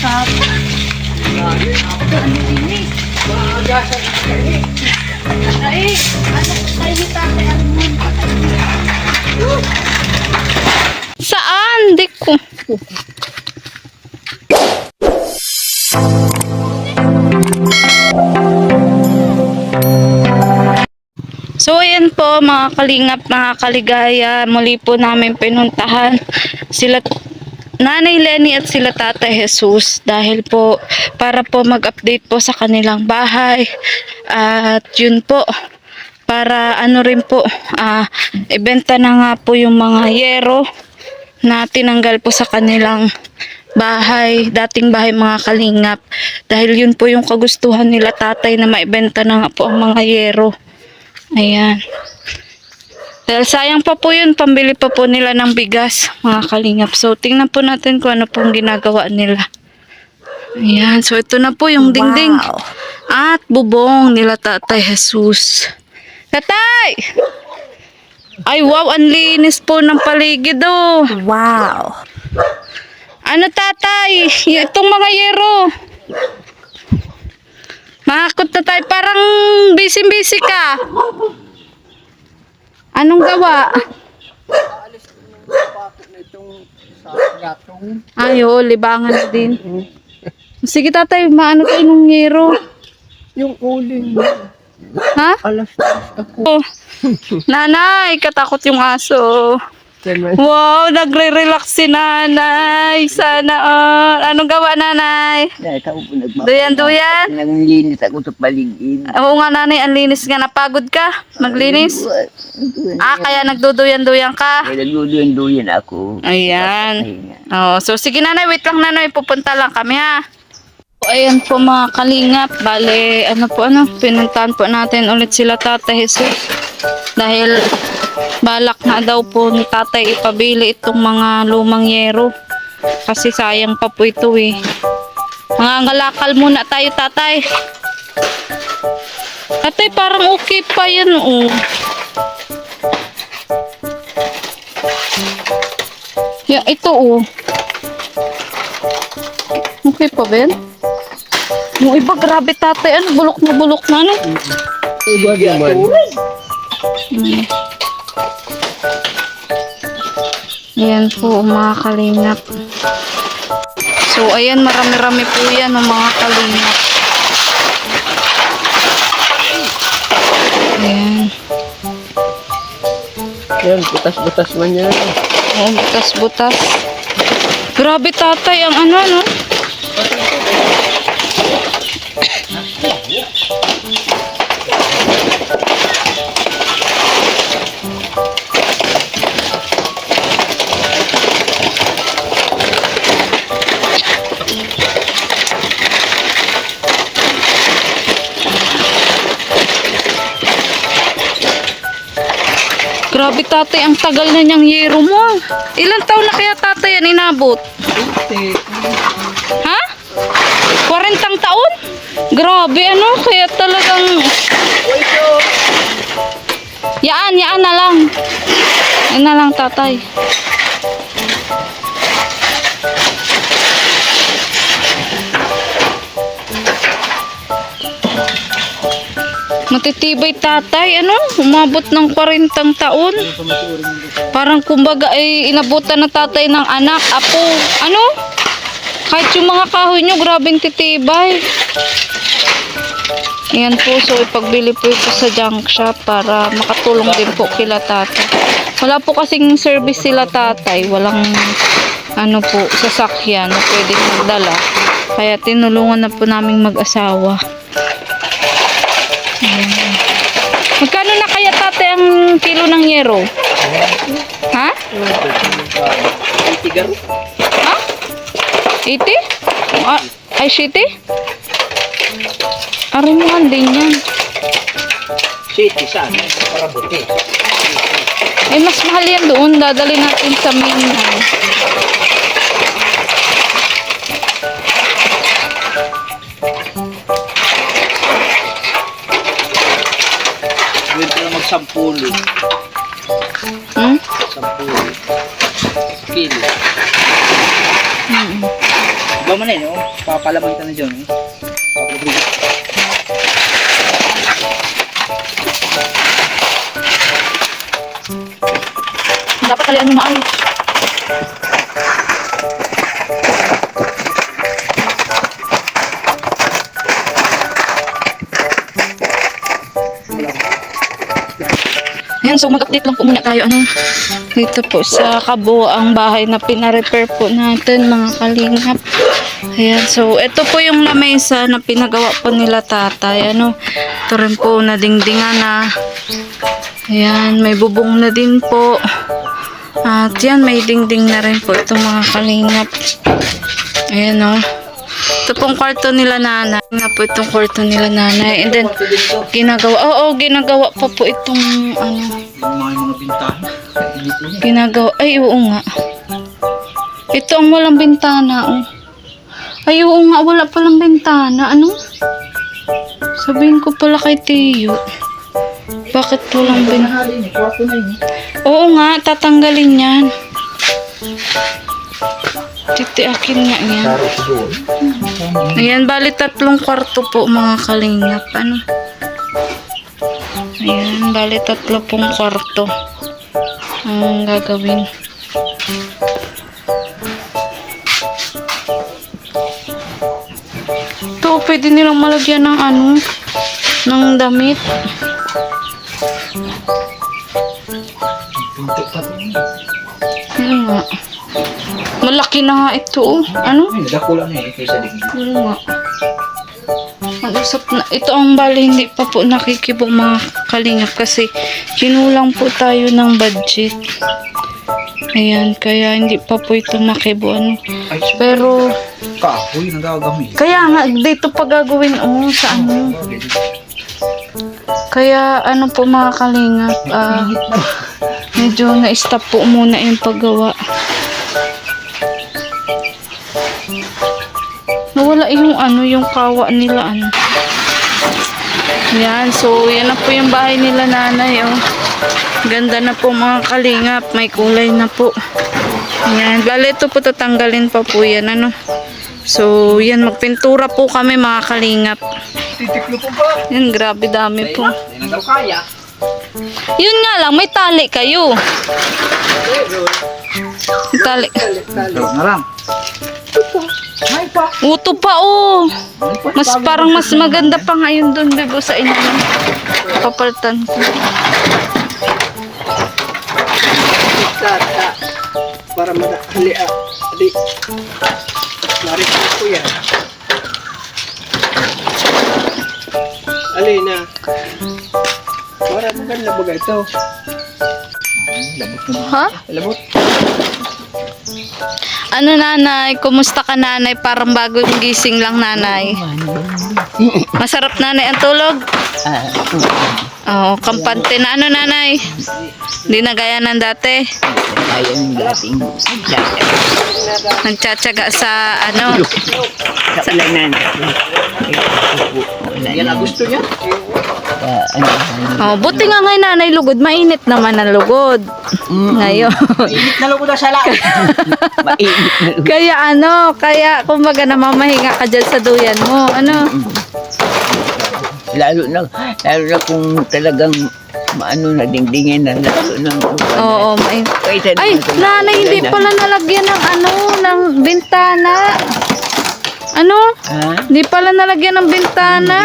Sarap. Ang linis. Ay, ano tayo ni tatay ang Saan? Di ko. So ayan po mga kalingap, mga kaligaya, muli po namin pinuntahan sila Nanay Lenny at sila Tatay Jesus dahil po para po mag-update po sa kanilang bahay at yun po para ano rin po ibenta na nga po yung mga yero na tinanggal po sa kanilang bahay, dating bahay mga kalingap, dahil yun po yung kagustuhan nila tatay na maibenta na nga po ang mga yero. Ayan. Dahil sayang pa po yun, pambili pa po nila ng bigas, mga kalingap. So, tingnan po natin kung ano pong ginagawa nila. Ayan. So, ito na po yung dingding. Wow. At bubong nila Tatay Jesus. Tatay! Ay, wow, ang linis po ng paligid, oh. Wow. Ano, Tatay? Itong mga yero. Makakot na tayo. Parang busy-busy ka. Anong gawa? Alis ko ng bakit na itong sa gatong. Ayo, libangan na din. Sige tatay, maano tayo nung yero? Yung uling. Ha? Alas ako. Oh. Nanay, katakot yung aso. Wow, nagre-relax si nanay. Sana all. Anong gawa nanay? Dahil ako po nagmamahal. Duyan-duyan? Nanglinis ako sa paligid. Oo nga nanay, ang linis nga. Napagod ka? Maglinis? Kaya nagduduyan-duyan ka? Kaya nagduduyan ako. Ayan. Oh, so sige nanay, wait lang nanay. Pupunta lang kami ha. Ayan po mga kalingap. Bale, pinuntahan po natin ulit sila Tatay Jesus. Dahil balak na daw po ni tatay ipabili itong mga lumang yero. Kasi sayang pa po ito eh. Mga ngalakal muna tayo tatay. Tatay parang okay pa yan oh. Yeah, ito oh. Okay pa ba yan? Yung iba grabe tatay, ano bulok na ano? Iba naman. Ayan po mga kalingap. So ayan, marami-rami po yan mga kalingap. Ayan. Yan, butas-butas man yan. Oh, butas-butas. Grabe tatay ang ano no? Grabe tatay, ang tagal na niyang yero mo. Ilang taon na kaya tatay yan inabot? Ha? 40 taon? Grabe ano, kaya talagang... Yaan na lang. Yan na lang tatay. Matitibay tatay, ano? Umabot ng 40 taon. Parang kumbaga ay inabutan na tatay ng anak, apo. Ano? Kahit yung mga kahoy nyo, grabing titibay. Ayan po, so ipagbili po ito sa junk shop para makatulong din po kila tatay. Wala po kasing service sila tatay. Walang ano po, sasakyan na pwedeng magdala. Kaya tinulungan na po naming mag-asawa. Magkano na kaya tatay ang kilo ng yero? Ha? Ha? 80? Ay, 70? Arin mo din yan. City saan? Para buti. Ay, mas mahal yan doon. Dadali natin sa main. Pwede na magsampulo. Sampulo. Kilo. Ikaw man no? Papalaman ka na dyan eh. Dapat talian mo maayos. Ayan, so mag-update lang po muna tayo dito po sa kabuoang bahay na pina-repair po natin mga kalingap. Ayan, so ito po yung lamesa na pinagawa po nila tatay. Ito rin po nadingdingan na. Ayan, may bubong na din po. At yan, may dingding na rin po itong mga kalingap. Ayan ito pong kwarto nila nanay. Na po itong kwarto nila nanay. And then, ginagawa pa po itong Yung mga bintana. ginagawa. Ay, oo nga. Ito ang walang bintana. Ay, oo nga, wala palang bintana. Sabihin ko pala kay Tiyo. Bakit walang bintana? Oo nga, tatanggalin yan. Titiakin nga yan. Ayan, bali 3 kwarto po mga kalingap. Ayan, bali 3 pong kwarto ang gagawin. Ito, pwede nilang malagyan ng ng damit. Ano nga? Malaki na nga ito. Nagkakula na eh. Kaysa din. Ano nga? Mag-usap na. Ito ang bali, hindi pa po nakikibo mga kalingap kasi kinulang po tayo ng budget. Ayan, kaya hindi pa po ito nakibo. Pero, Kahoy, nagagamit. kaya nga, dito pa gagawin sa Kaya po mga kalingap, medyo na-stop po muna yung paggawa. Nawala yung kawa nila Yan, so yan na po yung bahay nila nanay Ganda na po mga kalingap, may kulay na po. Yan, bale ito po tatanggalin pa po yan So yan, magpintura po kami mga kalingap. Titiklo po ba? Yan, grabe dami po. Hindi na daw kaya. Yun nga lang, may tali kayo. May tali. Sarap na lang. Uto pa parang mas maganda pa ngayon doon bebo sa inyo. Papalitan ko. Para madali adi. Narito ko yan. Alina. Para maganda ba ito? Labot na. Ha? Labot. Nanay? Kumusta ka nanay? Parang bagong gising lang nanay. Masarap nanay ang tulog? Oo, kampante na nanay? Hindi na gaya ng dati? Ayun dating Nagtsatsaga sa sa ulanan. Yan ang gusto niya. buti nga ngayon nanay lugod. Mainit naman ang lugod. Ngayon. Init na lugod na siya lang. Mainit. Kaya kumbaga namamahinga ka dyan sa duyan mo. Lalo na kung talagang na dingdingin na lalo ng Oo, ay, nanay, hindi pala nalagyan ng ng bintana. Hindi pala nalagyan ng bintana.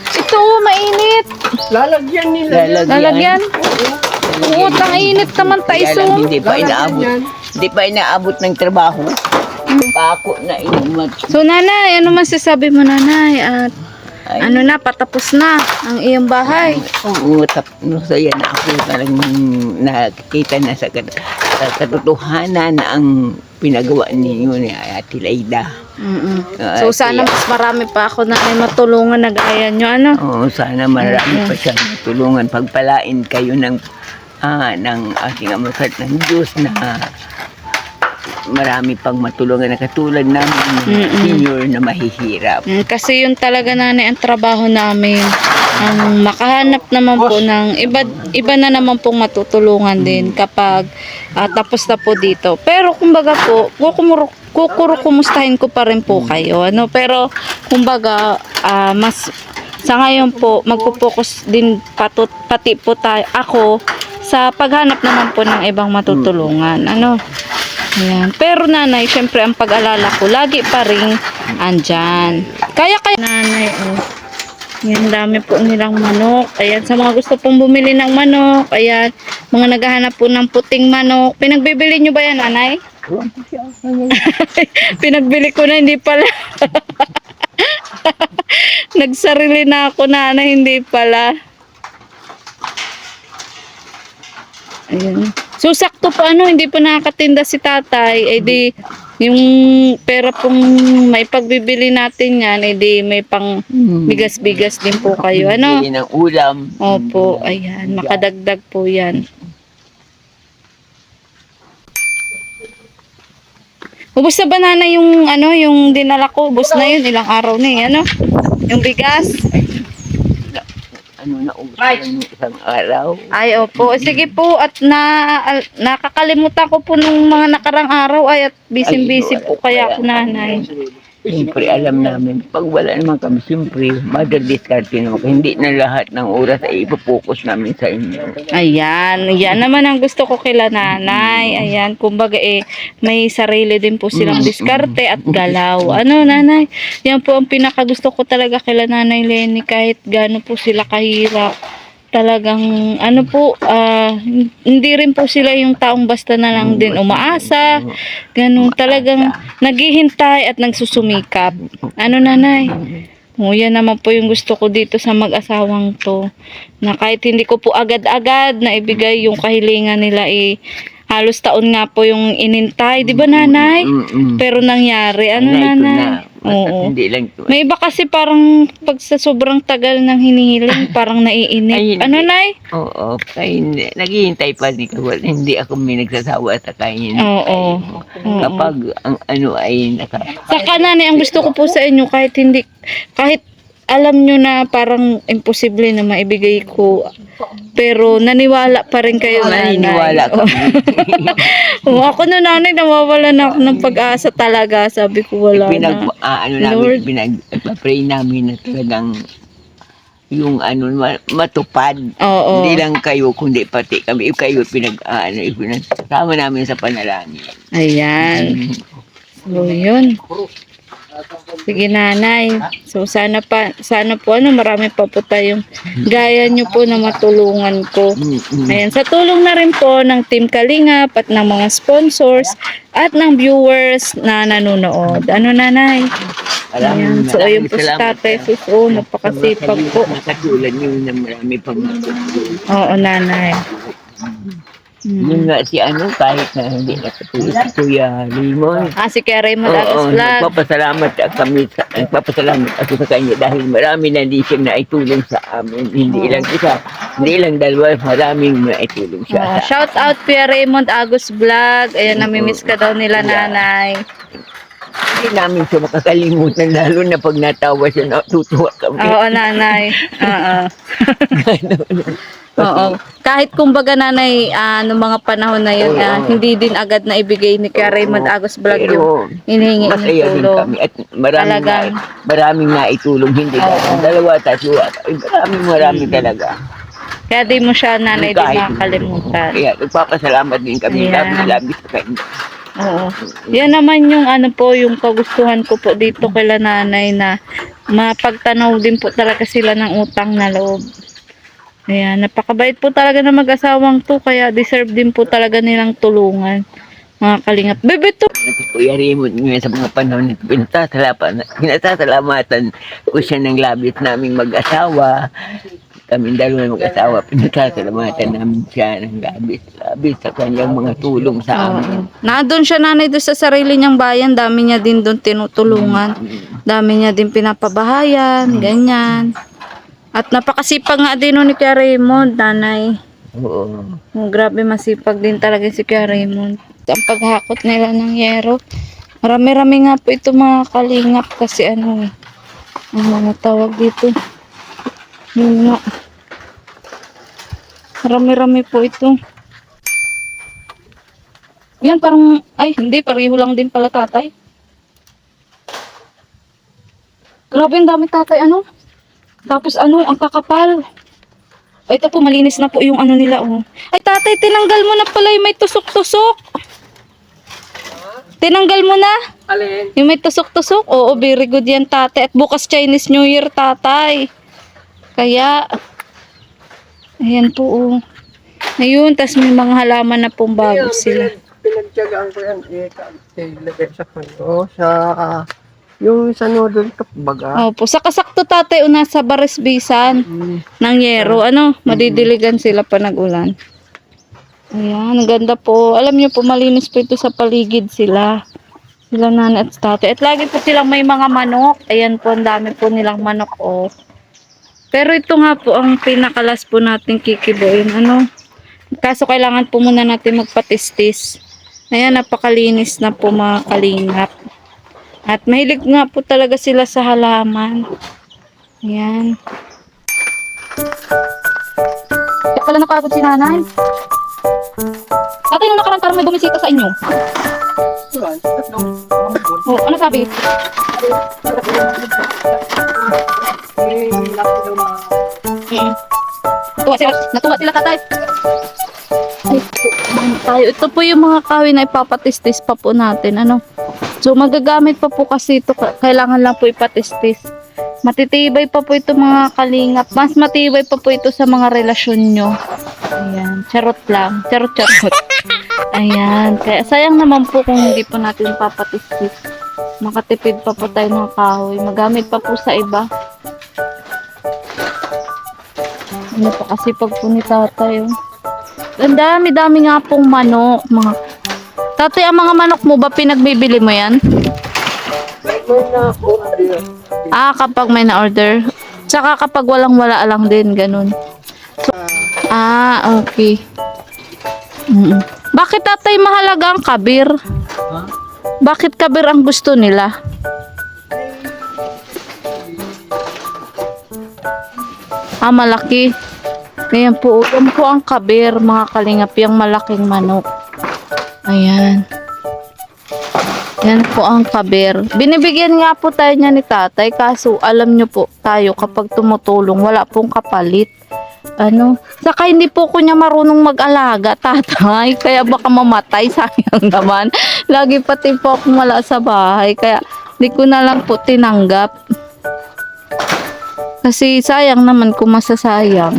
Ito, mainit. Lalagyan nila. Lalagyan? Oo, init naman taiso. Hindi pa inaabot ng trabaho. Pako na inumat. So, nanay, ano masasabi mo, nanay? At patapos na ang iyong bahay. Oo, saya na ako. Parang nakikita na sa katotohanan na ang pinagawa ninyo ni Ate Laida. So, sana mas marami pa ako na ay matulungan na gaya nyo, Oo, sana marami pa siya matulungan. Pagpalain kayo ng ating amasat ng Diyos na marami pang matulungan na katulad namin senior na mahihirap. Kasi yun talaga nanay ang trabaho namin. Ang makahanap naman po ng iba na naman pong matutulungan din kapag tapos na po dito. Pero kumbaga po, kumustahin ko pa rin po kayo. Ano, pero kumbaga mas sa ngayon po magpo-focus din pati po ako sa paghanap naman po ng ibang matutulungan. Ano? Ayan. Pero nanay, syempre ang pag-alala ko lagi pa rin andyan. Kaya nanay, yan, dami po nilang manok. Ayan, sa mga gusto pong bumili ng manok, ayan, mga naghahanap po ng puting manok. Pinagbibili nyo ba yan, nanay? Pinagbili ko na, hindi pala. Nagsarili na ako, nanay, hindi pala. Ayan. So, sakto pa, hindi pa nakakatinda si tatay, di, yung pera pong may pagbibili natin yan, di may pang bigas-bigas din po kayo, ano? Bili ng ulam. Opo, ayan, makadagdag po yan. Ubus na ba nanay yung, yung dinala ko? Ubus na yun, ilang araw na ano? Yung bigas? Na ng isang araw. Ay, opo. Sige po, at nakakalimutan ko po nung mga nakarang araw at busy-busy po kaya ako, nanay. Siyempre, alam namin, pag wala naman kami, siyempre, madadiskarte naman. Hindi na lahat ng oras ay ipopokus namin sa inyo. Ayan, yan naman ang gusto ko kila nanay. Ayan, kumbaga may sarili din po silang diskarte at galaw. Ano, nanay? Yan po ang pinakagusto ko talaga kila nanay Lenny, kahit gaano po sila kahirap. Talagang hindi rin po sila yung taong basta na lang din umaasa, ganun, talagang naghihintay at nagsusumikap. Ano, nanay? Yan naman po yung gusto ko dito sa mag-asawang to, na kahit hindi ko po agad-agad na ibigay yung kahilingan nila, halos taon nga po yung inintay, di ba, nanay? Pero nangyari, nanay? Oo. Hindi lang ito. May iba kasi parang pag sa sobrang tagal ng hinihiling, parang naiinip. Ano, nay? Oo. Kaya naghihintay pa ni Kawal. Hindi ako may nagsasawa sa kain. Oo. Kapag ang ay Saka, nanay, ang gusto ko po sa inyo, kahit alam nyo na parang imposible na maibigay ko, pero naniwala pa rin kayo, nanay. naniniwala kami. Ako na, nanay, nawawala na ako ng pag-asa talaga. Sabi ko, wala na. Lord. Pinag-pray namin na talagang yung matupad. Oo. Hindi lang kayo, kundi pati kami. Kayo pinagsama namin sa panalangin. Ayan. So, yun. Sige, nanay. So, sana po, marami pa po tayong gaya nyo po na matulungan ko. Ayan, sa tulong na rin po ng Team Kalingap at ng mga sponsors at ng viewers na nanonood. Ano, nanay? Ayan, so ayun po si Tatay Suso, napakasipag po. Nakatulad nyo na marami pang matulungan. Oo, nanay. Yun nga kahit na hindi nakatulog si Kuya Limon. Si Kuya Raymond Agus Vlog. Nagpapasalamat ako sa kanya dahil marami na hindi siya naitulong sa amin. Hindi lang isa, hindi lang dalawa, maraming naitulong siya. Shout out Kuya Raymond Agus Vlog. Ayan, namimiss ka daw nila, nanay. Hindi namin siya makakalimutan, lalo na pag natawa siya, natutuwa kami. Oo, nanay. Oo. Kahit kumbaga, nanay, noong mga panahon na yun, hindi din agad na ibigay ni Kuya Raymond Agus Vlog yung hinihingi ng masaya din tulong. kami at maraming naitulong, hindi lang dalawa, tatlo, marami talaga. Kaya di mo siya, nanay, di makakalimutan. Kaya nagpapasalamat din kami, labis sa kanya. Oo. Yan naman yung yung kagustuhan ko po dito kila nanay, na mapagtanaw din po talaga sila ng utang na loob. Ayan, napakabait po talaga na mag-asawang to, kaya deserve din po talaga nilang tulungan. Mga kalingap. Bebe to! Kuya Raymond, ngayon sa mga panahon nito, pinasasalamatan ko siya ng labis naming mag-asawa. Kaming dalawa mag-asawa, pinasasalamatan namin siya ng labis sa kanyang mga tulong sa amin. Nandun siya, nanay, doon sa sarili niyang bayan, dami niya din doon tinutulungan. Dami niya din pinapabahayan, ganyan. At napakasipag nga din ni Kuya Raymond, nanay. Oo. Grabe, masipag din talaga si Kuya Raymond. Ang paghakot nila ng yero. Marami-rami nga po ito, mga kalingap, kasi ang mga tawag dito. Yun nga. Marami-rami po ito. Yan, parang, ay, hindi, pareho lang din pala, tatay. Grabe ang dami tatay, ano? Tapos ano, ang kakapal. O, ito po, malinis na po yung ano nila, oh. Ay, tatay, tinanggal mo na pala yung may tusok-tusok. Tinanggal mo na? Alin? Yung may tusok-tusok? Oo, very good yan, tatay. At bukas Chinese New Year, tatay. Kaya, ayan po, oh. Ayun, tas may mga halaman na pong bago sila. Pinagtyagaan ko yan. Ilagay sa sa yung sa noodle cup baga. Opo, sa kasakto tatay, una sa baresbisan ng yero, ano, madidiligan sila pa nag-ulan. Ayan, ang ganda po. Alam niyo po, malinis po ito sa paligid sila. Sila nanay at tatay. At lagi po silang may mga manok. Ayan po, ang dami po nilang manok, oh. Pero ito nga po, ang pinakalas po natin kikibuin, ano. Kaso kailangan po muna natin magpatistis. Ayan, napakalinis na po mga kalingap. At mahilig nga po talaga sila sa halaman. Ayan. Kaya pala napagod si nanay. Tatay, nung nakaraan parang may bumisita sa inyo. Oh, ano sabi? Natuwa sila tatay. Ay, tayo. Ito po yung mga kahoy na ipapatistis pa po natin. Ano? So, magagamit pa po kasi ito. Kailangan lang po ipatistis. Matitibay pa po ito mga kalingap. Mas matibay pa po ito sa mga relasyon nyo. Ayan. Charot lang. Charot. Ayan. Kaya sayang naman po kung hindi po natin papatistis. Makatipid pa po tayo ng kahoy. Magamit pa po sa iba. Ano po kasi pag po ni tatay. Oh. Ang dami nga pong manok. Tatay, ang mga manok mo ba pinagbibili mo yan? Ah, kapag may na-order. Tsaka kapag walang-wala lang din, ganun. So, okay. Bakit tatay mahalaga ang kabir? Bakit kabir ang gusto nila? Malaki. Ayan po, yan po ang kabir, mga kalingap, yung malaking manok. Ayan. Yan po ang kabir. Binibigyan nga po tayo niya ni tatay, kaso alam nyo po tayo kapag tumutulong, wala pong kapalit. Ano? Saka hindi po ko niya marunong mag-alaga, tatay. Kaya baka mamatay, sayang naman. Lagi pati po akong wala sa bahay, kaya di ko na lang po tinanggap. Kasi sayang naman kung masasayang.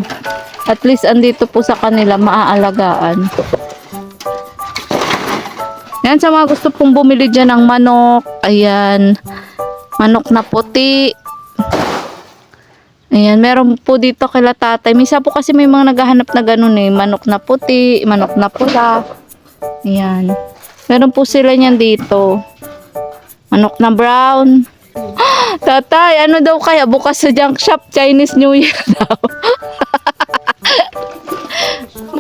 At least andito po sa kanila maaalagaan. Yan, sa mga gusto pong bumili dyan ng manok. Ayan. Manok na puti. Ayan, meron po dito kila tatay. Misa po kasi may mga naghahanap na ganun eh. Manok na puti, manok na pula. Ayan. Meron po sila niyan dito. Manok na brown. Tatay, ano daw kaya bukas sa junk shop, Chinese New Year daw.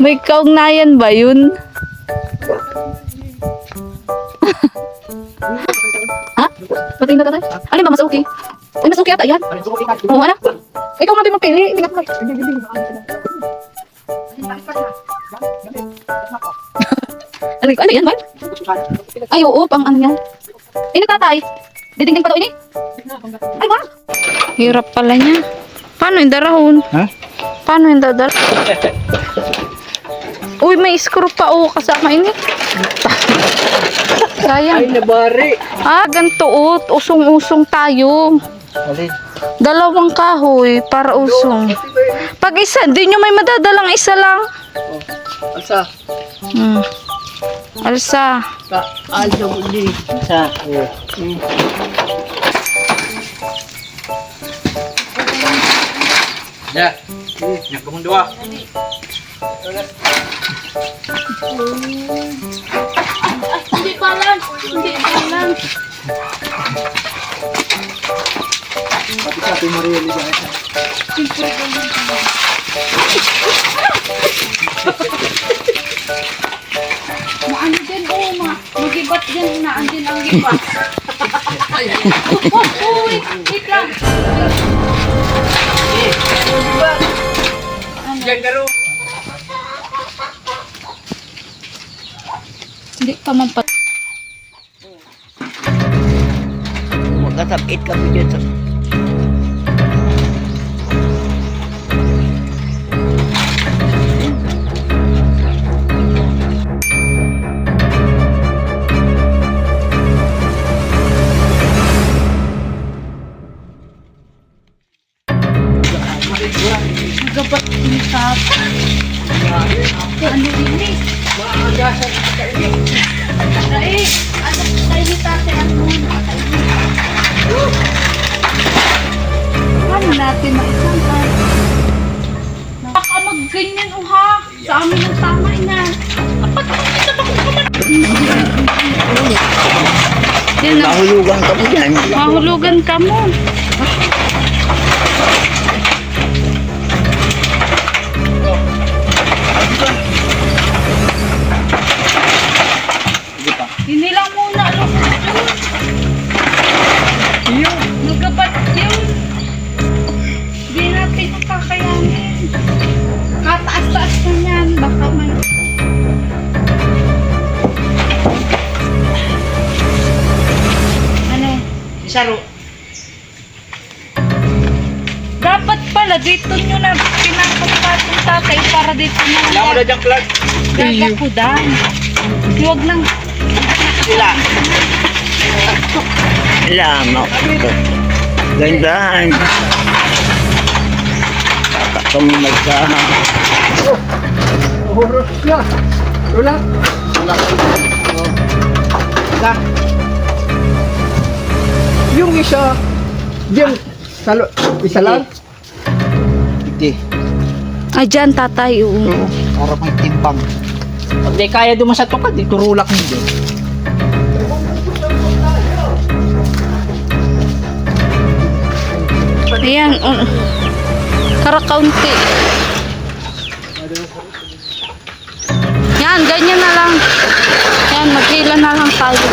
May kaugnayan ba yun? Ha? Pati na tatay? Ano ba mas okay? Ay, mas okay ata yan. Oo, ano? Ikaw nga din magpili. Hindi nga ano yan, ba? Ay, oo, pang ano yan. Tatay. Didingding pa daw ini. Ay, ba? Hirap pala niya. Paano yung darahon? Ha? Paano yung dadar? Uy, may screw pa kasama ini. Sayang. Ay, nabari. Ganito usong-usong tayo. Alin? Dalawang kahoy para usong. Pag isa, di nyo may madadalang isa lang. Alsa. Alsa. Alsa mo din. Sa. Ya. Nak bangun dua. Hindi pa lang. Hindi pa lang. Tapi sa ating Maria Liga. Maano din, magibat dyan. Naandin ang gibat. Uy, wait lang. Diyan garo. Hindi pa man pa. Magkasapit kami dyan sa dami ng tama niyan. Kapag kita ba kung Yan na. Mahulugan ka mo yan. Mahulugan ka mo. Hindi lang muna. Iyo. Magabat yun. Hindi natin nakakayanin. Kataas-taas na yan. Baka may... Ano? Isaro. Dapat pala dito nyo na pinapagpatong tatay para dito na Wala mo na dyan, Clark. gagakudan. Huwag nang... Sila. Lama. Gandahan. Kami Oras na. Wala. Wala. Yung isa, diyan, isa lang. Hindi. Ay, dyan, tatay. Oo. Para may timbang. Pag di kaya duman sa tukad, turulak mo dyan. Ayan. Karakaunti. Yan, ganyan na lang. Yan, maghila na lang tayo.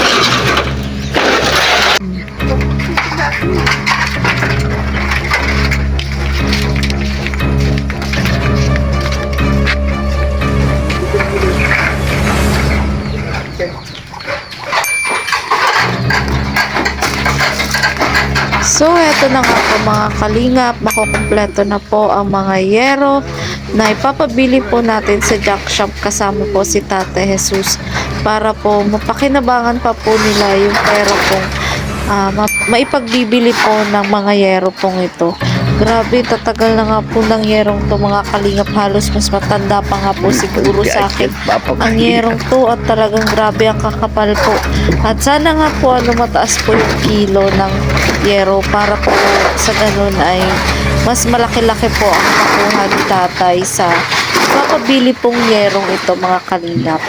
So, eto na nga po mga kalingap, makukumpleto na po ang mga yero na ipapabili po natin sa Jack Shop kasama po si Tate Jesus para po mapakinabangan pa po nila yung pera pong maipagbibili po ng mga yero pong ito. Grabe, tatagal na nga po ng yerong to mga kalingap, halos mas matanda pa nga po siguro sa akin ang yerong to at talagang grabe ang kakapal po. At sana nga po mataas po yung kilo ng yero para po sa ganun ay mas malaki-laki po ang makuha ni tatay sa papabili pong yerong ito mga kalingap.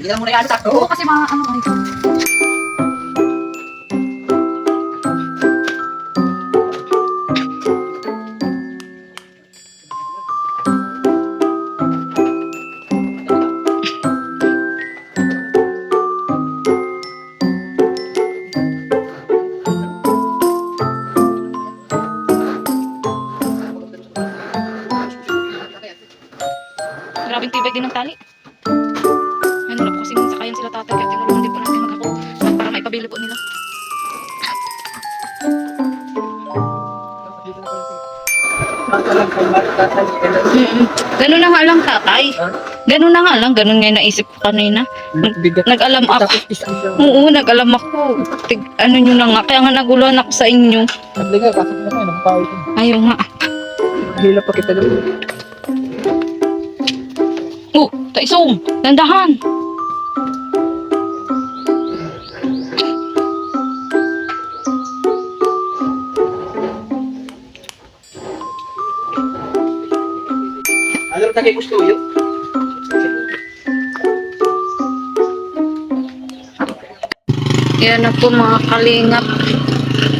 Hindi mo na yan sakto. Oo, kasi mga ano ito. Grabing tibay din ng tali. Ayun, wala po kasing sakayan sila tatay kaya tinulungan din po natin mag-ako para maipabili po nila. Ganun na nga lang tatay. Ganun na nga lang, ganun nga yung naisip ko kanina. Nag-alam ako. Oo, nag-alam ako. Ano nyo na nga, kaya nga naguluhan ako sa inyo. Nagligay, pasok na kayo, nakapawit. Ayaw nga. Hila pa kita doon. Oh, taisong, dandahan. Ano rin kay gusto yun? Yan na po mga kalingap.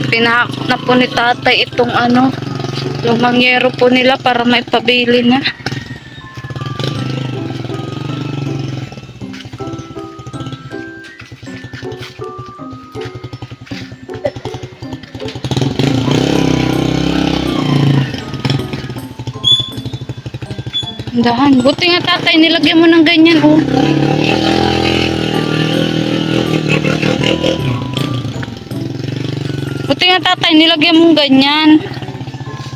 Pinahak na po ni tatay itong lumangyero po nila para maipabili na. Dahan. Buti nga tatay, nilagyan mo ng ganyan, oh. nga tatay, nilagyan mong ganyan.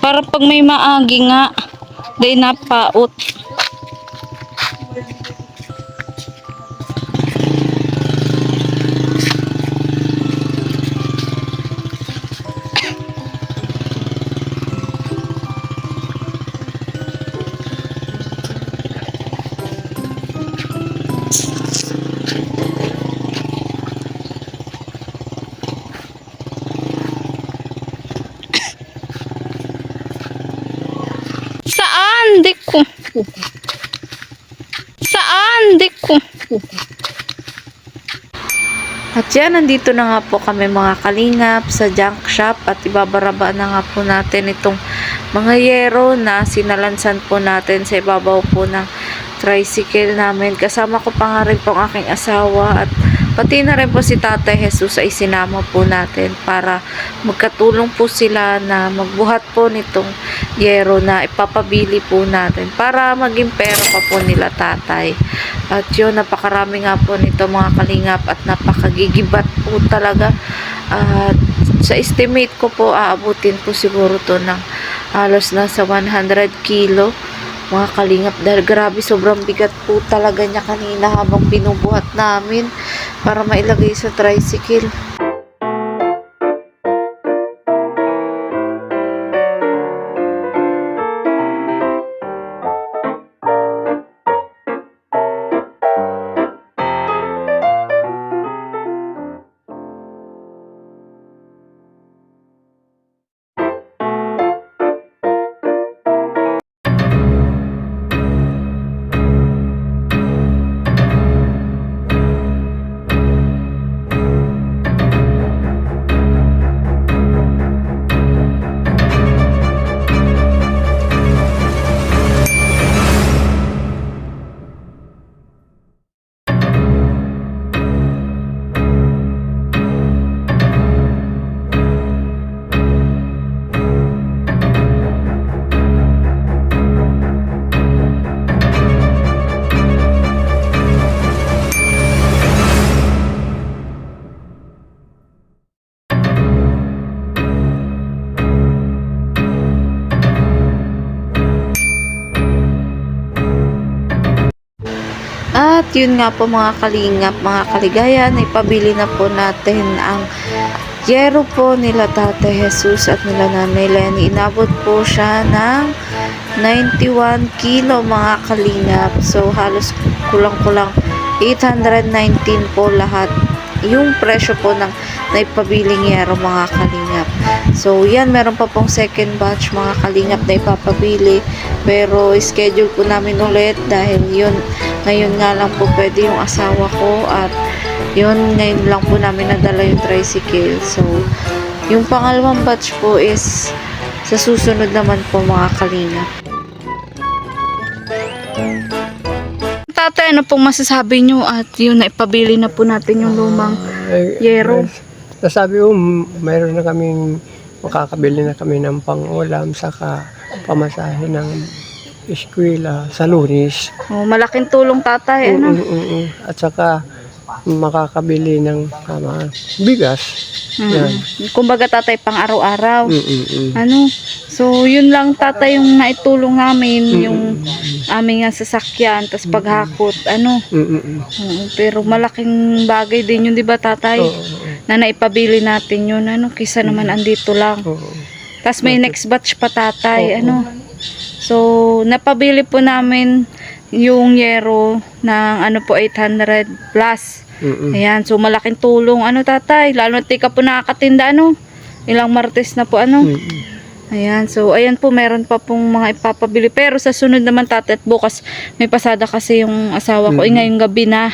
Para pag may maagi nga, day napaot. Saan? Di ko. Saan? Di ko. At yan, nandito na nga po kami mga kalingap sa junk shop at ibabaraba na nga po natin itong mga yero na sinalansan po natin sa ibabaw po ng tricycle namin. Kasama ko pa nga rin po ang aking asawa at pati na rin po si Tatay Jesus ay sinama po natin para magkatulong po sila na magbuhat po nitong yero na ipapabili po natin para maging pera pa po nila tatay. At yun, napakarami nga po nito mga kalingap at napakagigibat po talaga. At sa estimate ko po, aabutin po siguro to ng halos nasa 100 kilo mga kalingap, dahil grabe sobrang bigat po talaga niya kanina habang binubuhat namin para mailagay sa tricycle. At yun nga po mga kalingap, mga kaligayan, ipabili na po natin ang yero po nila Tatay Jesus at nila Nanay Lenny. Inabot po siya ng 91 kilo mga kalingap. So halos kulang-kulang 819 po lahat yung presyo po ng naipabiling yero mga kalingap. So yan, meron pa pong second batch mga kalingap na ipapabili, pero schedule po namin ulit dahil yun, ngayon nga lang po pwede yung asawa ko at yun, ngayon lang po namin nadala yung tricycle. So yung pangalawang batch po is sa susunod naman po mga kalingap. Tatay, ano pong masasabi nyo at yun, naipabili na po natin yung lumang yero? Nasabi ko, mayroon na kaming, makakabili na kami ng pang-ulam saka pamasahe ng eskwela sa Lunes. Oh, malaking tulong tatay, ano? At saka makakabili ng bigas. Yan. Kumbaga tatay, pang araw-araw. Ano? So, yun lang tatay yung naitulong namin, yung aming sasakyan, tas paghakot, ano. Pero malaking bagay din yun, di ba tatay? Na naipabili natin yun, ano, kisa naman andito lang. Tas may next batch pa tatay, ano. So, napabili po namin yung yero ng ano po 800 plus. Ayan, so malaking tulong ano tatay, lalo na tika po nakakatinda ano. Ilang Martes na po ano. Ayan, so ayan po, meron pa pong mga ipapabili. Pero sa sunod naman tatay, at bukas may pasada kasi yung asawa ko. Ngayong gabi na.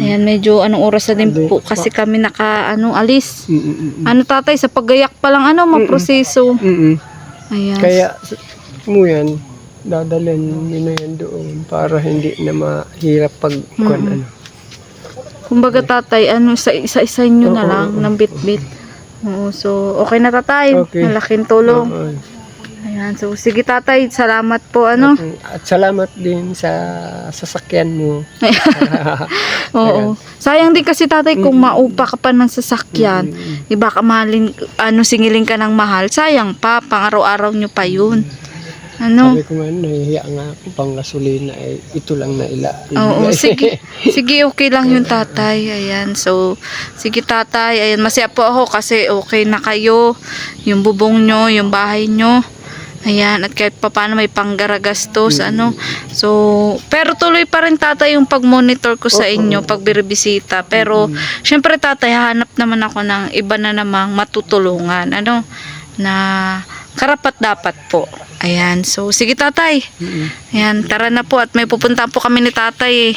Ayan, medyo anong oras na din po kasi kami alis. Ano tatay, sa paggayak pa lang ano, maproseso. Ayan. Kaya mo yan, dadalhin mo na yan doon para hindi na mahirap pag ano. Kumbaga tatay, ano, isa-isa nyo na lang ng bit-bit. Oo, so okay na tatay. Okay. Malaking tulong. Ayan, so sige tatay, salamat po ano. At salamat din sa sasakyan mo. Oo. Sayang din kasi tatay kung maupa ka pa ng sasakyan. Iba ka mahalin, singilin ka ng mahal. Sayang pa, pang araw-araw nyo pa yun. Ano? Sabi ko nga, nahihiya nga ako pang gasolina, ito lang na Oo, sige. Sige, okay lang yung tatay. Ayan, so, sige tatay. Ayan, masaya po ako kasi okay na kayo. Yung bubong nyo, yung bahay nyo. Ayan, at kahit pa paano may panggaragastos, So, pero tuloy pa rin tatay yung pag-monitor ko sa inyo, pag biribisita. Pero, syempre tatay, hahanap naman ako ng iba na namang matutulungan. Na karapat dapat po. Ayan, so sige tatay. Ayan, tara na po at may pupuntahan po kami ni tatay eh.